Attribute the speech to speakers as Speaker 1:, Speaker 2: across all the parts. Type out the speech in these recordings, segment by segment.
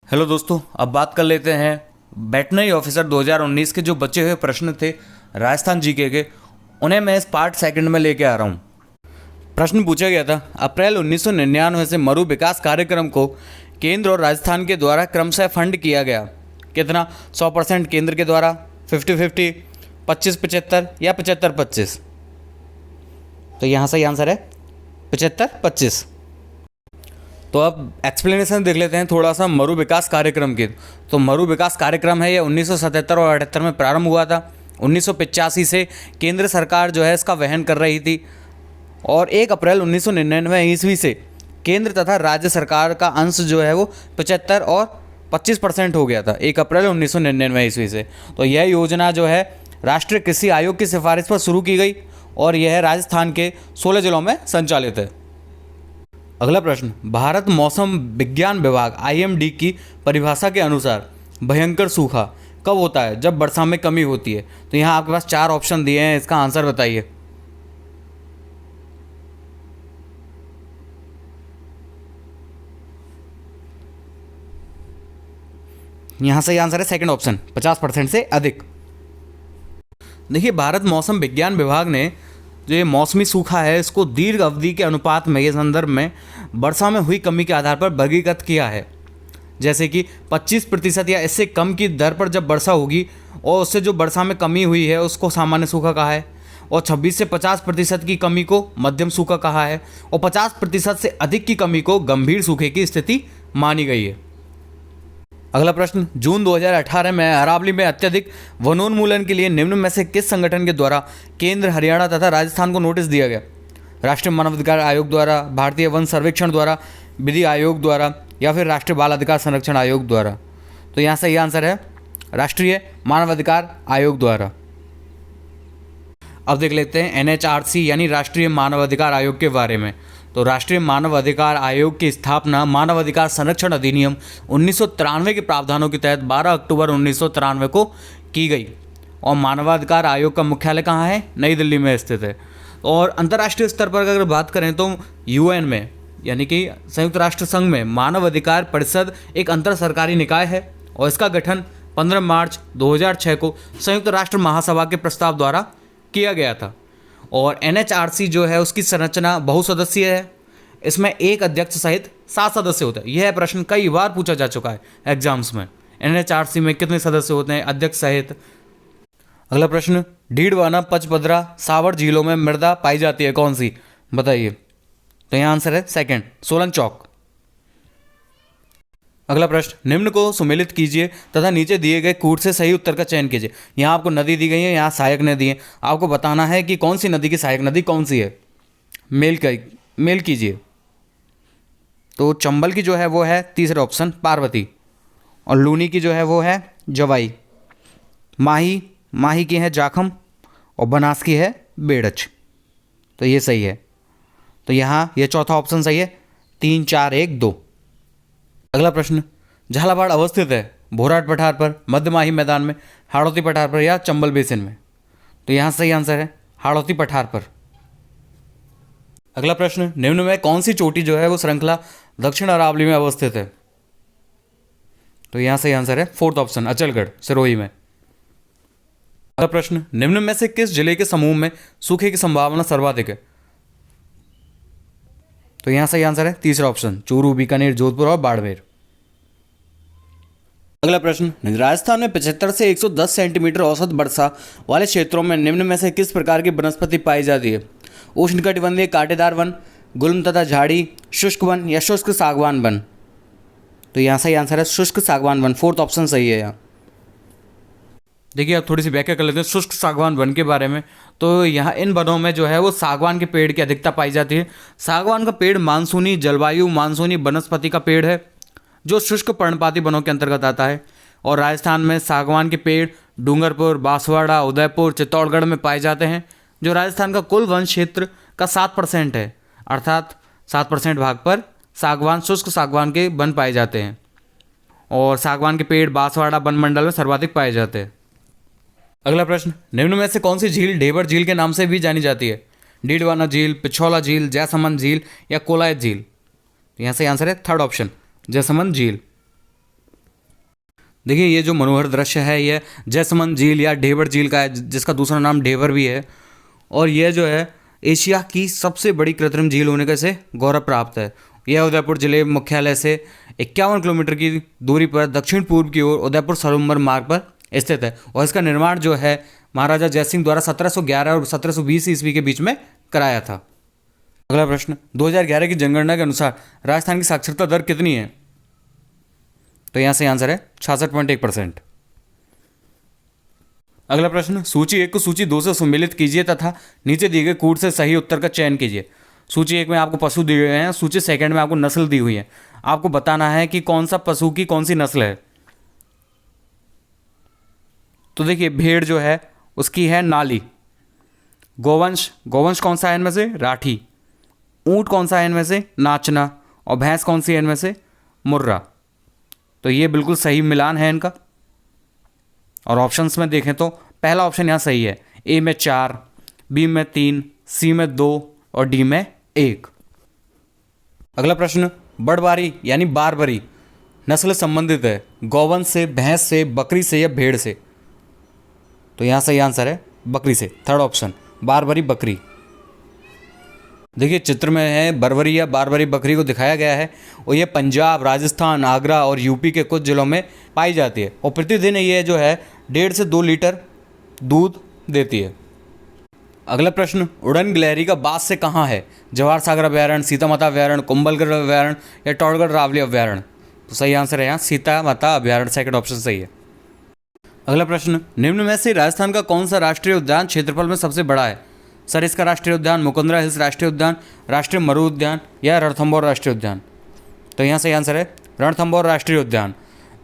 Speaker 1: Hello दोस्तों, अब बात कर लेते हैं वेटनरी ऑफिसर 2019 के जो बचे हुए प्रश्न थे राजस्थान जीके के, उन्हें मैं इस पार्ट सेकंड में लेके आ रहा हूँ। प्रश्न पूछा गया था, अप्रैल 1999 से मरु विकास कार्यक्रम को केंद्र और राजस्थान के द्वारा क्रमशः फंड किया गया। कितना? 100% केंद्र के द्वारा, 50-50, 25-75 या 75-25। तो यहाँ सही आंसर है 75-25। तो अब एक्सप्लेनेशन देख लेते हैं थोड़ा सा मरु विकास कार्यक्रम की। तो मरु विकास कार्यक्रम है, ये 1977 और 78 में प्रारंभ हुआ था। 1985 से केंद्र सरकार जो है इसका वहन कर रही थी और 1 अप्रैल 1999 ईस्वी से केंद्र तथा राज्य सरकार का अंश जो है वो 75 और 25% हो गया था 1 अप्रैल 1999 ईस्वी से। तो यह योजना जो है राष्ट्रीय कृषि आयोग की सिफारिश पर शुरू की गई और यह राजस्थान के 16 जिलों में संचालित है। अगला प्रश्न, भारत मौसम विज्ञान विभाग IMD की परिभाषा के अनुसार भयंकर सूखा कब होता है? जब वर्षा में कमी होती है। तो यहाँ आपके पास 4 ऑप्शन दिए हैं, इसका आंसर बताइए। यहाँ सही आंसर है सेकंड ऑप्शन, 50% से अधिक। देखिए, भारत मौसम विज्ञान विभाग ने जो ये मौसमी सूखा है इसको दीर्घ अवधि के अनुपात में, ये संदर्भ में वर्षा में हुई कमी के आधार पर वर्गीकृत किया है। जैसे कि 25% या इससे कम की दर पर जब वर्षा होगी और उससे जो वर्षा में कमी हुई है उसको सामान्य सूखा कहा है, और 26 से 50% की कमी को मध्यम सूखा कहा है, और 50% से अधिक की कमी को गंभीर सूखे की स्थिति मानी गई है। अगला प्रश्न, जून 2018 में अरावली में अत्यधिक वनोन्मूलन के लिए निम्न में से किस संगठन के द्वारा केंद्र, हरियाणा तथा राजस्थान को नोटिस दिया गया? राष्ट्रीय मानवाधिकार आयोग द्वारा, भारतीय वन सर्वेक्षण द्वारा, विधि आयोग द्वारा या फिर राष्ट्रीय बाल अधिकार संरक्षण आयोग द्वारा? तो यहाँ सही आंसर है राष्ट्रीय मानवाधिकार आयोग द्वारा। अब देख लेते हैं NHRC यानी राष्ट्रीय मानवाधिकार आयोग के बारे में। तो राष्ट्रीय मानवाधिकार आयोग की स्थापना मानव अधिकार संरक्षण अधिनियम 1993 के प्रावधानों के तहत 12 अक्टूबर 1993 को की गई, और मानवाधिकार आयोग का मुख्यालय कहाँ है? नई दिल्ली में स्थित है। और अंतर्राष्ट्रीय स्तर पर अगर बात करें तो UN में यानी कि संयुक्त राष्ट्र संघ में मानव अधिकार परिषद एक अंतर सरकारी निकाय है, और इसका गठन 15 मार्च 2006 को संयुक्त राष्ट्र महासभा के प्रस्ताव द्वारा किया गया था। और NHRC जो है उसकी संरचना बहुसदस्यीय है, इसमें एक अध्यक्ष सहित 7 सदस्य होते हैं। यह प्रश्न कई बार पूछा जा चुका है एग्जाम्स में, NHRC में कितने सदस्य होते हैं अध्यक्ष सहित। अगला प्रश्न, डीडवाना, पचपदरा, सावर झीलों में मृदा पाई जाती है, कौन सी? बताइए। तो यहाँ आंसर है सेकंड, सोलन चौक। अगला प्रश्न, निम्न को सुमेलित कीजिए तथा नीचे दिए गए कूट से सही उत्तर का चयन कीजिए। यहाँ आपको नदी दी गई है, यहाँ सहायक नदी है, आपको बताना है कि कौन सी नदी की सहायक नदी कौन सी है। मेल कीजिए। तो चंबल की जो है वो है तीसरा ऑप्शन पार्वती, और लूनी की जो है वो है जवाई, माही की है जाखम, और बनास की है बेड़च। तो ये सही है। तो यहाँ ये चौथा ऑप्शन सही है, 3, 4, 1, 2। अगला प्रश्न, झालावाड़ अवस्थित है भोराट पठार पर, मध्य माही मैदान में, हाड़ौती पठार पर या चंबल बेसिन में? तो यहाँ सही आंसर है हाड़ौती पठार पर। अगला प्रश्न, निम्न में कौन सी चोटी जो है वो श्रृंखला दक्षिण अरावली में अवस्थित है? तो यहाँ सही आंसर है फोर्थ ऑप्शन, अचलगढ़, सिरोही में। अगला प्रश्न, निम्न में से किस जिले के समूह में सूखे की संभावना सर्वाधिक है? तो यहाँ सही आंसर है तीसरा ऑप्शन, चूरू, बीकानेर, जोधपुर और बाड़मेर। अगला प्रश्न, राजस्थान में 75 से 110 सेंटीमीटर औसत वर्षा वाले क्षेत्रों में निम्न में से किस प्रकार की वनस्पति पाई जाती है? उष्णकटिबंधीय कांटेदार वन, गुल्म तथा झाड़ी, शुष्क वन या शुष्क सागवान वन? तो यहाँ सही आंसर है शुष्क सागवान वन, फोर्थ ऑप्शन सही है यहाँ। देखिए, अब थोड़ी सी व्याख्या कर लेते हैं शुष्क सागवान वन के बारे में। तो यहाँ इन वनों में जो है वो सागवान के पेड़ की अधिकता पाई जाती है। सागवान का पेड़ मानसूनी जलवायु मानसूनी वनस्पति का पेड़ है जो शुष्क पर्णपाती वनों के अंतर्गत आता है, और राजस्थान में सागवान के पेड़ डूंगरपुर, बांसवाड़ा, उदयपुर, चित्तौड़गढ़ में पाए जाते हैं, जो राजस्थान का कुल वन क्षेत्र का 7% है। अर्थात 7% भाग पर सागवान, शुष्क सागवान के वन पाए जाते हैं, और सागवान के पेड़ बांसवाड़ा वन मंडल में सर्वाधिक पाए जाते हैं। अगला प्रश्न, निम्न में से कौन सी झील ढेबर झील के नाम से भी जानी जाती है? डीडवाना झील, पिछौला झील, जयसमंद झील या कोलायत झील? यहाँ से आंसर है थर्ड ऑप्शन, जयसमंद झील। देखिए ये जो मनोहर दृश्य है ये जैसमंद झील या ढेबर झील का है, जिसका दूसरा नाम ढेबर भी है। और यह जो है एशिया की सबसे बड़ी कृत्रिम झील होने का से गौरव प्राप्त है। यह उदयपुर जिले मुख्यालय से 51 किलोमीटर की दूरी पर दक्षिण पूर्व की ओर उदयपुर सरोवर मार्ग पर स्थित है। और इसका निर्माण जो है महाराजा जयसिंह द्वारा 1711 और 1720 ईस्वी के बीच में कराया था। अगला प्रश्न, 2011 की जनगणना के अनुसार राजस्थान की साक्षरता दर कितनी है? तो यहाँ से आंसर है 66.1%। अगला प्रश्न, सूची 1 को सूची 2 से सम्मिलित कीजिए तथा नीचे दिए गए कूट से सही उत्तर का चयन कीजिए। सूची 1 में आपको पशु दिए गए हैं, सूची सेकंड में आपको नस्ल दी हुई है। आपको बताना है कि कौन सा पशु की कौन सी नस्ल है। तो देखिए भेड़ जो है उसकी है नाली। गोवंश, गोवंश कौन सा है इनमें से? राठी। ऊंट कौन सा है इनमें से? नाचना। और भैंस कौन सी है इनमें से? मुर्रा। तो ये बिल्कुल सही मिलान है इनका। और ऑप्शंस में देखें तो पहला ऑप्शन यहाँ सही है, ए में 4, बी में 3, सी में 2 और डी में 1। अगला प्रश्न, बड़बारी यानी बारबरी नस्ल संबंधित है गौवंश से, भैंस से, बकरी से या भेड़ से? तो यहाँ सही आंसर है बकरी से, थर्ड ऑप्शन बारबरी बकरी। देखिए चित्र में है बरबरी या बारबरी बकरी को दिखाया गया है और ये पंजाब, राजस्थान, आगरा और यूपी के कुछ जिलों में पाई जाती है और प्रतिदिन ये जो है 1.5 से 2 लीटर दूध देती है। अगला प्रश्न, उड़न गिलहरी का बास से कहाँ है? जवाहर सागर अभ्यारण्य, सीता माता अभ्यारण्य, कुंभलगढ़ अभ्यारण्य या टोडगढ़ रावली अभ्यारण्य? तो सही आंसर है यहाँ सीता माता अभ्यारण्य, सेकंड ऑप्शन सही है। अगला प्रश्न, निम्न में से राजस्थान का कौन सा राष्ट्रीय उद्यान क्षेत्रफल में सबसे बड़ा है? सरिस्का राष्ट्रीय उद्यान, मुकुंदरा हिल्स राष्ट्रीय उद्यान, राष्ट्रीय मरु उद्यान या रणथंभौर राष्ट्रीय उद्यान? तो यहाँ सही आंसर है रणथंभौर राष्ट्रीय उद्यान।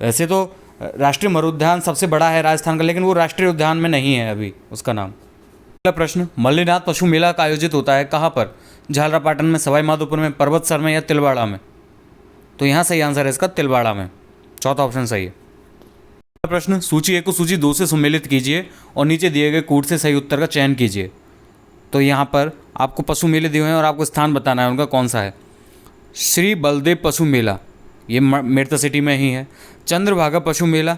Speaker 1: वैसे तो राष्ट्रीय मरु उद्यान सबसे बड़ा है राजस्थान का, लेकिन वो राष्ट्रीय उद्यान में नहीं है अभी उसका नाम। अगला प्रश्न, मल्लीनाथ पशु मेला का आयोजित होता है कहाँ पर? झालरापाटन में, सवाई माधोपुर में, पर्वतसर में या तिलवाड़ा में? तो यहाँ सही आंसर है इसका तिलवाड़ा में, चौथा ऑप्शन सही है। अगला प्रश्न, सूची 1 को सूची 2 से सम्मिलित कीजिए और नीचे दिए गए कूट से सही उत्तर का चयन कीजिए। तो यहाँ पर आपको पशु मेले दिए हुए हैं और आपको स्थान बताना है उनका कौन सा है। श्री बलदेव पशु मेला ये मेरठ सिटी में ही है। चंद्रभागा पशु मेला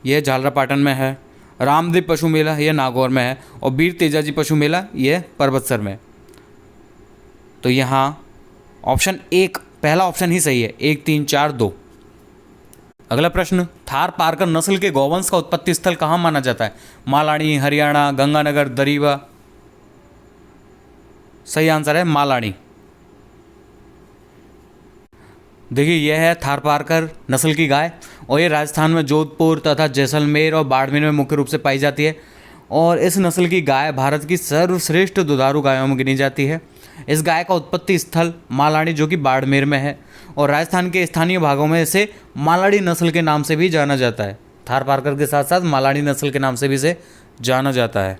Speaker 1: यह झालरापाटन में है। रामदेव पशु मेला यह नागौर में है और वीर तेजाजी पशु मेला यह पर्वतसर में। तो यहाँ ऑप्शन 1 पहला ऑप्शन ही सही है, 1, 3, 4, 2। अगला प्रश्न, थार पारकर नस्ल के गौवंश का उत्पत्ति स्थल कहाँ माना जाता है? मालानी, हरियाणा, गंगानगर, दरीवा? सही आंसर है मालानी। देखिए यह है थारपारकर नस्ल की गाय और ये राजस्थान में जोधपुर तथा जैसलमेर और बाड़मेर में मुख्य रूप से पाई जाती है और इस नस्ल की गाय भारत की सर्वश्रेष्ठ दुधारू गायों में गिनी जाती है। इस गाय का उत्पत्ति स्थल मालानी जो कि बाड़मेर में है और राजस्थान के स्थानीय भागों में इसे मालाड़ी नस्ल के नाम से भी जाना जाता है। थारपारकर के साथ साथ मालाड़ी नस्ल के नाम से भी इसे जाना जाता है।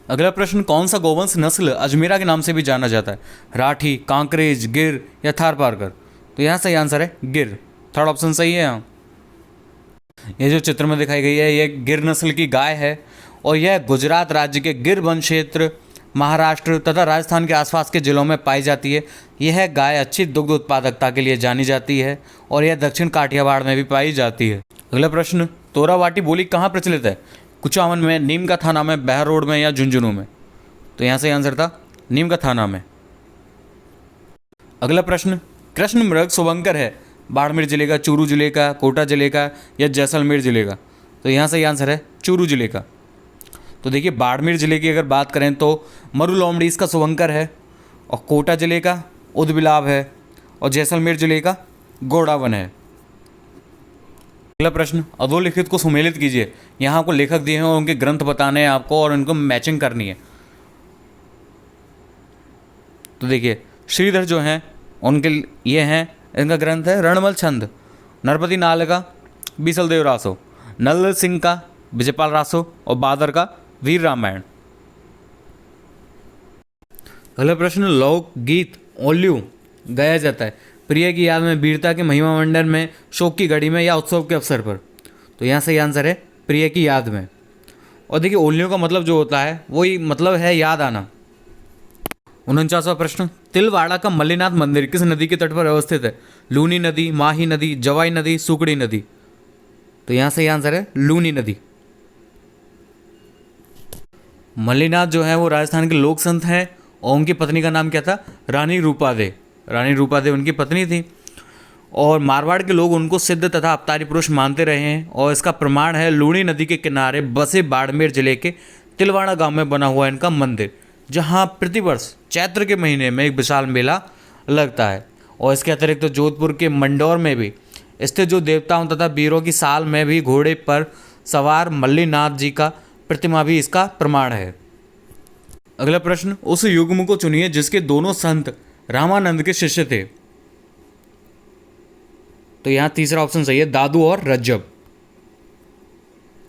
Speaker 1: अगला प्रश्न, कौन सा गौवंश नस्ल अजमेरा के नाम से भी जाना जाता है? राठी, कांकरेज, गिर या थारपारकर? तो यहाँ सही आंसर है गिर, थर्ड ऑप्शन सही है यहाँ। ये जो चित्र में दिखाई गई है ये गिर नस्ल की गाय है और यह गुजरात राज्य के गिर वन क्षेत्र, महाराष्ट्र तथा राजस्थान के आसपास के जिलों में पाई जाती है। यह गाय अच्छी दुग्ध उत्पादकता के लिए जानी जाती है और यह दक्षिण काठियावाड़ में भी पाई जाती है। अगला प्रश्न, तोरावाटी बोली कहाँ प्रचलित है? कुचामन में, नीम का थाना में, बहर रोड में या झुंझुनू में? तो यहाँ से आंसर था नीम का थाना में। अगला प्रश्न, कृष्ण मृग शुभंकर है बाड़मेर जिले का, चूरू जिले का, कोटा जिले का या जैसलमेर जिले का? तो यहाँ से आंसर है चूरू जिले का। तो देखिए बाड़मेर जिले की अगर बात करें तो मरु लोमड़ी इसका शुभंकर है और कोटा जिले का उदबिलाव है और जैसलमेर जिले का गोडावन है। अगला प्रश्न, अधोलिखित को सुमेलित कीजिए। यहाँ को लेखक दिए हैं और उनके ग्रंथ बताने हैं आपको और उनको मैचिंग करनी है। तो देखिए श्रीधर जो हैं उनके ये हैं, इनका ग्रंथ है रणमल छंद, नरपति नाल का बीसल देव रासो, नल सिंह का विजयपाल रासो और बादर का वीर रामायण। अगला प्रश्न, लोक गीत ओल्यू गाया जाता है प्रिय की याद में, वीरता के महिमा मंडन में, शोक की घड़ी में या उत्सव के अवसर पर? तो यहाँ सही आंसर है प्रिय की याद में। और देखिए ओल्लियों का मतलब जो होता है वही मतलब है याद आना। 49वां प्रश्न, तिलवाड़ा का मल्लीनाथ मंदिर किस नदी के तट पर अवस्थित है? लूनी नदी, माही नदी, जवाई नदी, सुकड़ी नदी? तो यहाँ सही आंसर है लूनी नदी। मल्लीनाथ जो है वो राजस्थान के लोक संत हैं और उनकी पत्नी का नाम क्या था? रानी रूपादे। रानी रूपादे उनकी पत्नी थी और मारवाड़ के लोग उनको सिद्ध तथा अवतारी पुरुष मानते रहे हैं और इसका प्रमाण है लूनी नदी के किनारे बसे बाड़मेर जिले के तिलवाड़ा गांव में बना हुआ इनका मंदिर, जहां प्रतिवर्ष चैत्र के महीने में एक विशाल मेला लगता है। और इसके अतिरिक्त तो जोधपुर के मंडौर में भी स्थित जो देवताओं तथा वीरों की साल में भी घोड़े पर सवार मल्लीनाथ जी का प्रतिमा भी इसका प्रमाण है। अगला प्रश्न, उस युग्म को चुनिए जिसके दोनों संत रामानंद के शिष्य थे। तो यहाँ तीसरा ऑप्शन सही है, दादू और रज्जब।